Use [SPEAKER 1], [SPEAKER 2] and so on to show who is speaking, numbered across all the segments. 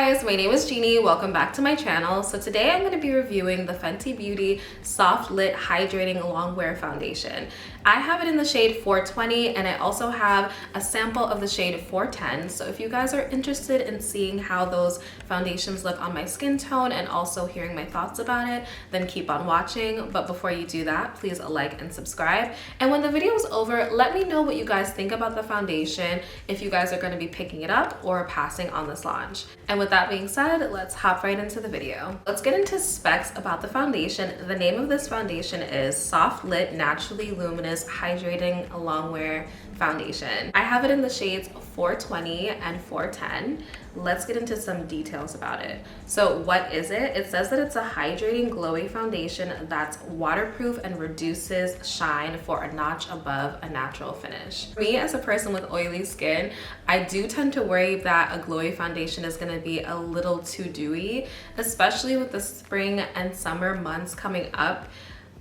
[SPEAKER 1] guys, my name is Jeannie. Welcome back to my channel. So today I'm going to be reviewing the Fenty Beauty Soft Lit Hydrating Longwear Foundation. I have it in the shade 420 and I also have a sample of the shade 410. So if you guys are interested in seeing how those foundations look on my skin tone and also hearing my thoughts about it, then keep on watching. But before you do that, please like and subscribe. And when the video is over, let me know what you guys think about the foundation, if you guys are going to be picking it up or passing on this launch. And with that being said, let's hop right into the video. Let's get into specs about the foundation. The name of this foundation is Soft Lit Naturally Luminous Hydrating Longwear Foundation. I have it in the shades 420 and 410. Let's get into some details about it. So what is it? It says that it's a hydrating glowy foundation that's waterproof and reduces shine for a notch above a natural finish. Me as a person with oily skin, I do tend to worry that a glowy foundation is going to be a little too dewy, especially with the spring and summer months coming up.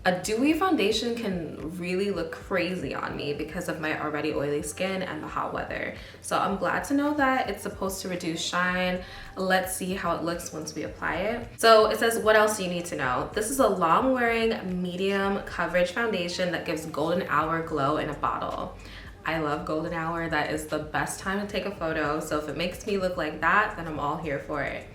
[SPEAKER 1] A dewy foundation can really look crazy on me because of my already oily skin and the hot weather. So I'm glad to know that it's supposed to reduce shine. Let's see how it looks once we apply it. So it says, what else do you need to know? This is a long wearing medium coverage foundation that gives golden hour glow in a bottle. I love golden hour. That is the best time to take a photo. So if it makes me look like that, then I'm all here for it.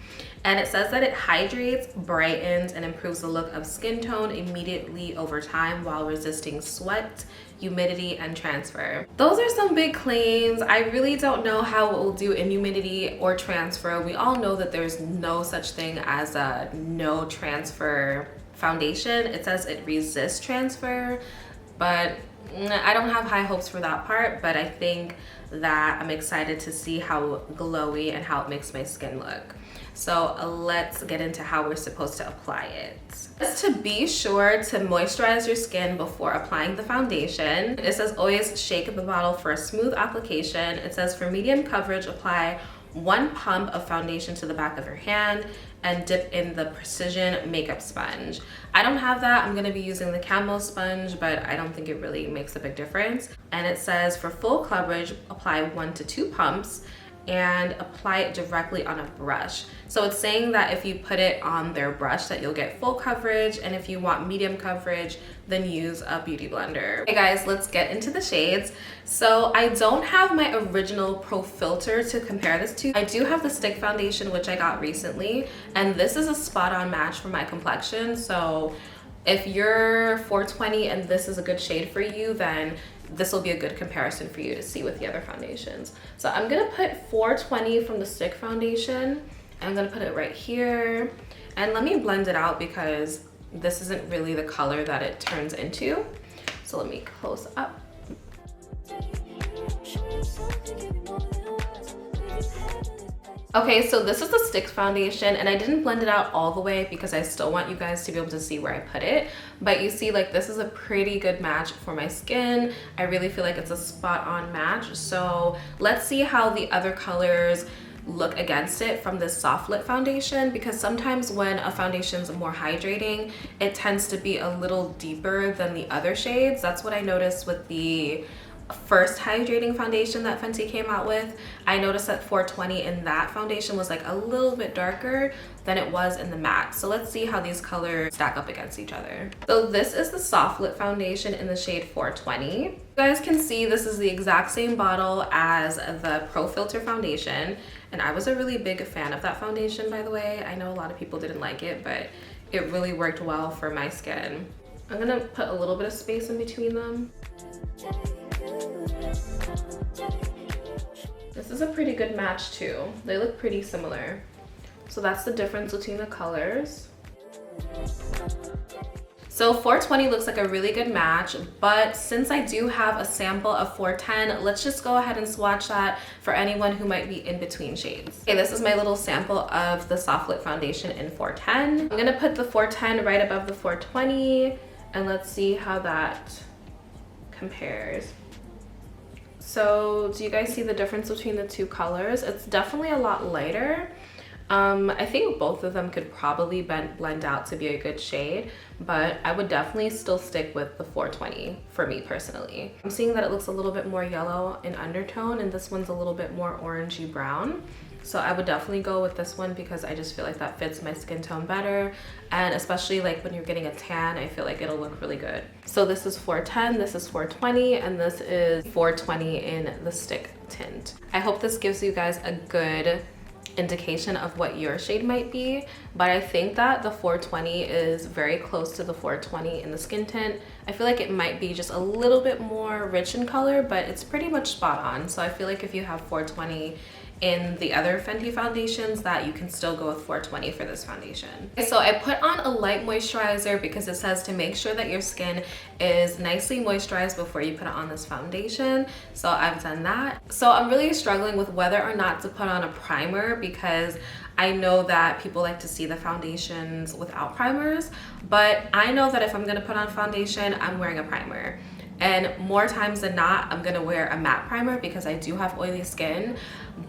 [SPEAKER 1] And it says that it hydrates, brightens, and improves the look of skin tone immediately over time while resisting sweat, humidity, and transfer. Those are some big claims. I really don't know how it will do in humidity or transfer. We all know that there's no such thing as a no transfer foundation. It says it resists transfer, but I don't have high hopes for that part, but I think that I'm excited to see how glowy and how it makes my skin look. So let's get into how we're supposed to apply it. Just to be sure to moisturize your skin before applying the foundation. It says always shake the bottle for a smooth application. It says for medium coverage, apply 1 pump of foundation to the back of your hand and dip in the Precision Makeup Sponge. I don't have that. I'm gonna be using the Camo sponge, but I don't think it really makes a big difference. And it says for full coverage, apply 1 to 2 pumps and apply it directly on a brush. So it's saying that if you put it on their brush that you'll get full coverage, and if you want medium coverage, then use a beauty blender. Okay guys, let's get into the shades. So I don't have my original Pro Filter to compare this to. I do have the stick foundation, which I got recently, and this is a spot-on match for my complexion. So if you're 420 and this is a good shade for you, then this will be a good comparison for you to see with the other foundations. So I'm gonna put 420 from the stick foundation, and I'm gonna put it right here. And let me blend it out because this isn't really the color that it turns into. So let me close up. Okay, so this is the stick foundation, and I didn't blend it out all the way because I still want you guys to be able to see where I put it. But you see, like, this is a pretty good match for my skin. I really feel like it's a spot-on match. So let's see how the other colors look against it from this soft lit foundation, because sometimes when a foundation is more hydrating, it tends to be a little deeper than the other shades. That's what I noticed with the first hydrating foundation that Fenty came out with. I noticed that 420 in that foundation was like a little bit darker than it was in the matte. So let's see how these colors stack up against each other. So this is the soft lit foundation in the shade 420. You guys can see this is the exact same bottle as the Pro Filter foundation, and I was a really big fan of that foundation, by the way. I know a lot of people didn't like it, but it really worked well for my skin. I'm gonna put a little bit of space in between them. This is a pretty good match too. They look pretty similar. So that's the difference between the colors. So 420 looks like a really good match, but since I do have a sample of 410, let's just go ahead and swatch that for anyone who might be in between shades. Okay, this is my little sample of the Soft Lit foundation in 410. I'm gonna put the 410 right above the 420, and let's see how that compares. So do you guys see the difference between the two colors? It's definitely a lot lighter. I think both of them could probably blend out to be a good shade, but I would definitely still stick with the 420 for me personally. I'm seeing that it looks a little bit more yellow in undertone, and this one's a little bit more orangey brown. So I would definitely go with this one because I just feel like that fits my skin tone better. And especially like when you're getting a tan, I feel like it'll look really good. So this is 410, this is 420, and this is 420 in the stick tint. I hope this gives you guys a good indication of what your shade might be, but I think that the 420 is very close to the 420 in the skin tint. I feel like it might be just a little bit more rich in color, but it's pretty much spot on. So I feel like if you have 420 in the other Fenty foundations, that you can still go with 420 for this foundation. Okay, so I put on a light moisturizer because it says to make sure that your skin is nicely moisturized before you put it on this foundation. So I've done that. So I'm really struggling with whether or not to put on a primer because I know that people like to see the foundations without primers, but I know that if I'm gonna put on foundation, I'm wearing a primer. And more times than not, I'm gonna wear a matte primer because I do have oily skin.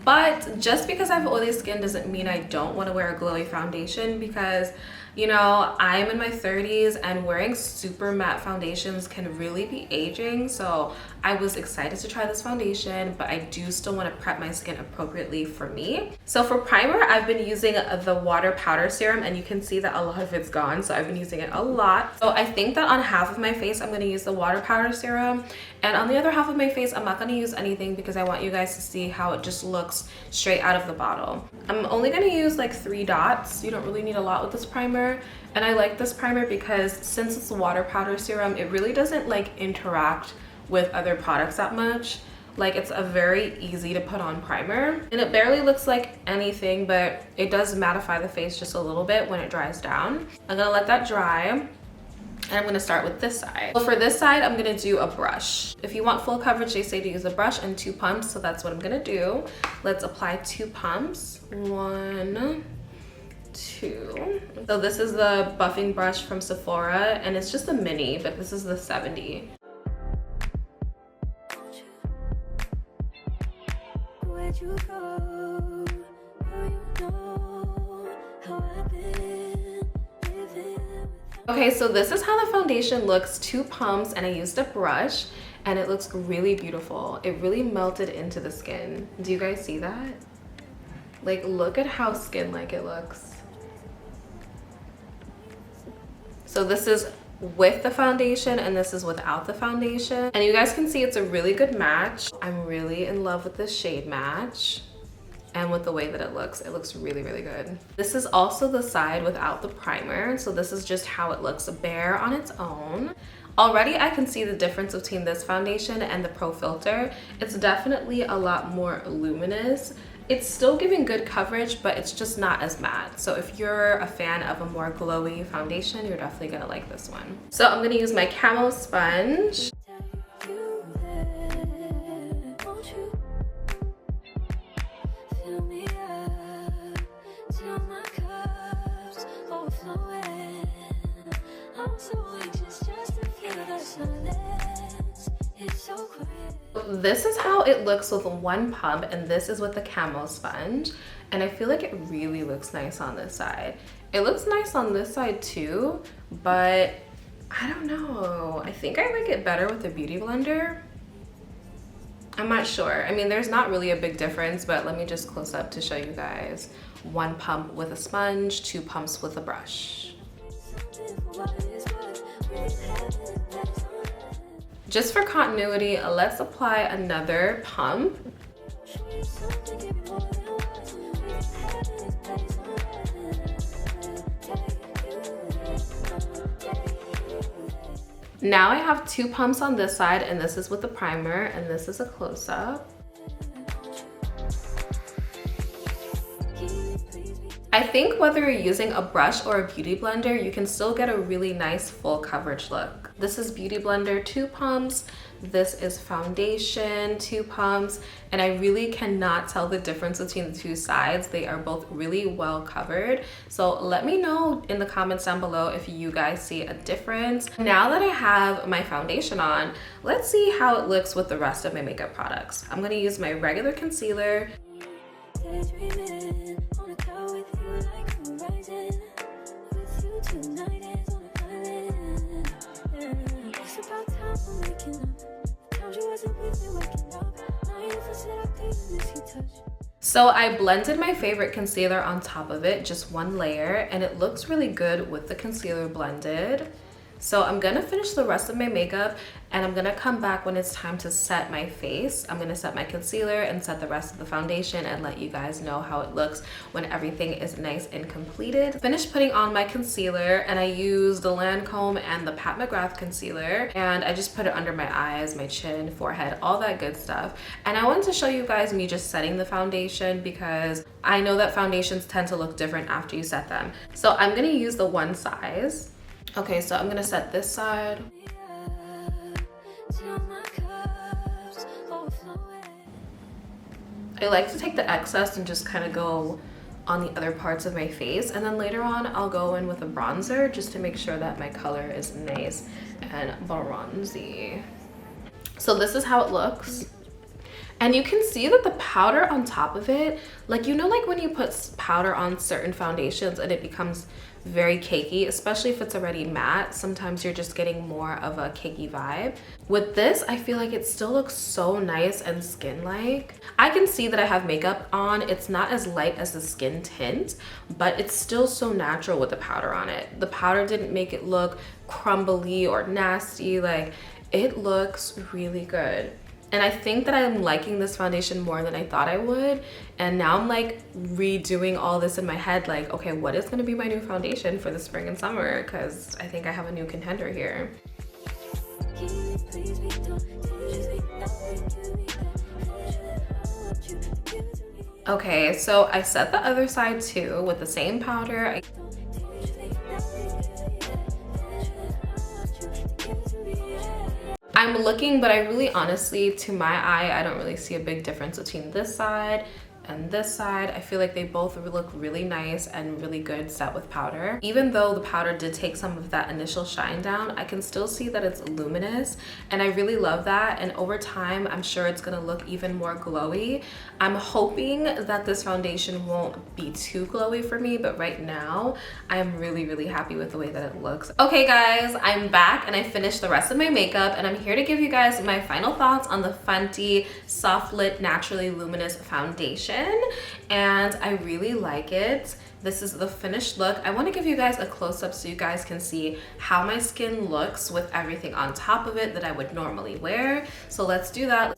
[SPEAKER 1] But just because I have oily skin doesn't mean I don't wanna wear a glowy foundation, because you know, I'm in my 30s and wearing super matte foundations can really be aging. So I was excited to try this foundation, but I do still want to prep my skin appropriately for me. So for primer, I've been using the water powder serum, and you can see that a lot of it's gone. So I've been using it a lot. So I think that on half of my face, I'm going to use the water powder serum. And on the other half of my face, I'm not going to use anything because I want you guys to see how it just looks straight out of the bottle. I'm only going to use like 3 dots. You don't really need a lot with this primer. And I like this primer because since it's a water powder serum, it really doesn't like interact with other products that much. Like, it's a very easy to put on primer, and it barely looks like anything, but it does mattify the face just a little bit when it dries down. I'm gonna let that dry, and I'm gonna start with this side. So for this side, I'm gonna do a brush. If you want full coverage, they say to use a brush and 2 pumps, so that's what I'm gonna do. Let's apply 2 pumps. 1, 2. So this is the buffing brush from Sephora, and it's just a mini, but this is the 70. Okay, so this is how the foundation looks, 2 pumps, and I used a brush, and it looks really beautiful. It really melted into the skin. Do you guys see that? Like, look at how skin-like it looks. So this is with the foundation and this is without the foundation. And you guys can see it's a really good match. I'm really in love with this shade match and with the way that it looks. It looks really, really good. This is also the side without the primer. So this is just how it looks bare on its own. Already I can see the difference between this foundation and the Pro Filter. It's definitely a lot more luminous. It's still giving good coverage, but it's just not as matte. So if you're a fan of a more glowy foundation, you're definitely gonna like this one. So I'm gonna use my camo sponge. This is how it looks with 1 pump, and this is with the camo sponge, and I feel like it really looks nice on this side. It looks nice on this side too, but I don't know. I think I like it better with the Beauty Blender. I'm not sure. I mean, there's not really a big difference, but let me just close up to show you guys. 1 pump with a sponge, 2 pumps with a brush. Just for continuity, let's apply another pump. Now I have 2 pumps on this side, and this is with the primer, and this is a close-up. I think whether you're using a brush or a Beauty Blender, you can still get a really nice full coverage look. This is Beauty Blender 2 pumps, this is foundation 2 pumps, and I really cannot tell the difference between the 2 sides. They are both really well covered. So let me know in the comments down below if you guys see a difference. Now that I have my foundation on, let's see how it looks with the rest of my makeup products. I'm gonna use my regular concealer. So I blended my favorite concealer on top of it, just one layer, and it looks really good with the concealer blended. So I'm gonna finish the rest of my makeup and I'm gonna come back when it's time to set my face. I'm gonna set my concealer and set the rest of the foundation and let you guys know how it looks when everything is nice and completed. Finished putting on my concealer and I used the Lancome and the Pat McGrath concealer, and I just put it under my eyes, my chin, forehead, all that good stuff. And I wanted to show you guys me just setting the foundation because I know that foundations tend to look different after you set them. So I'm gonna use the one size. Okay, so I'm gonna set this side. I like to take the excess and just kind of go on the other parts of my face, and then later on I'll go in with a bronzer just to make sure that my color is nice and bronzy. So this is how it looks. And you can see that the powder on top of it, like, you know, like when you put powder on certain foundations and it becomes very cakey, especially if it's already matte, sometimes you're just getting more of a cakey vibe. With this, I feel like it still looks so nice and skin-like. I can see that I have makeup on. It's not as light as the skin tint, but it's still so natural with the powder on it. The powder didn't make it look crumbly or nasty. Like, it looks really good. And I think that I'm liking this foundation more than I thought I would. And now I'm like redoing all this in my head, like, okay, what is gonna be my new foundation for the spring and summer? Because I think I have a new contender here. Okay, so I set the other side too with the same powder. I'm looking, but I really honestly, to my eye, I don't really see a big difference between this side and this side. I feel like they both look really nice and really good set with powder. Even though the powder did take some of that initial shine down, I can still see that it's luminous, and I really love that. And over time, I'm sure it's gonna look even more glowy. I'm hoping that this foundation won't be too glowy for me, but right now, I'm really, really happy with the way that it looks. Okay guys, I'm back and I finished the rest of my makeup, and I'm here to give you guys my final thoughts on the Fenty Soft Lit Naturally Luminous Foundation. And I really like it. This is the finished look. I want to give you guys a close-up so you guys can see how my skin looks with everything on top of it that I would normally wear. So let's do that.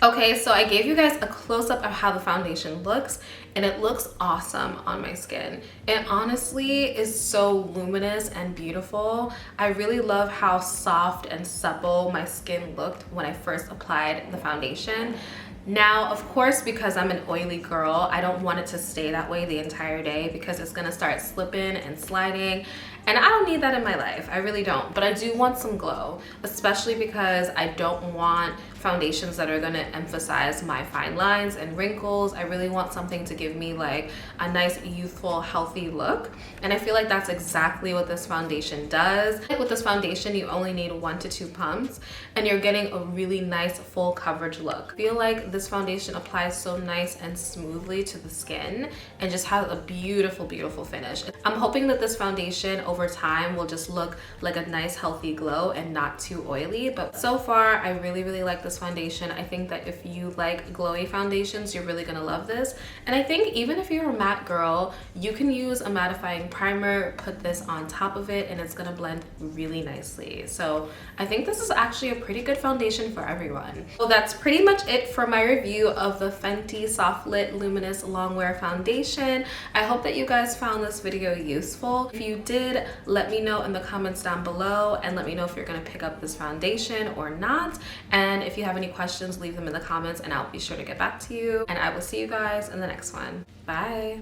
[SPEAKER 1] Okay, so I gave you guys a close-up of how the foundation looks, and it looks awesome on my skin. It honestly is so luminous and beautiful. I really love how soft and supple my skin looked when I first applied the foundation. Now, of course, because I'm an oily girl, I don't want it to stay that way the entire day because it's gonna start slipping and sliding, and I don't need that in my life. I really don't, but I do want some glow, especially because I don't want foundations that are gonna emphasize my fine lines and wrinkles. I really want something to give me like a nice, youthful, healthy look, and I feel like that's exactly what this foundation does. With this foundation, you only need 1 to 2 pumps, and you're getting a really nice, full coverage look. I feel like this foundation applies so nice and smoothly to the skin and just has a beautiful, beautiful finish. I'm hoping that this foundation over time will just look like a nice, healthy glow and not too oily, but so far, I really, really like this foundation. I think that if you like glowy foundations, you're really gonna love this. And I think even if you're a matte girl, you can use a mattifying primer, put this on top of it, and it's gonna blend really nicely. So I think this is actually a pretty good foundation for everyone. So that's pretty much it for my review of the Fenty Soft Lit Luminous Longwear Foundation. I hope that you guys found this video useful. If you did, let me know in the comments down below, and let me know if you're gonna pick up this foundation or not. And if you have any questions, leave them in the comments and I'll be sure to get back to you. And I will see you guys in the next one. Bye.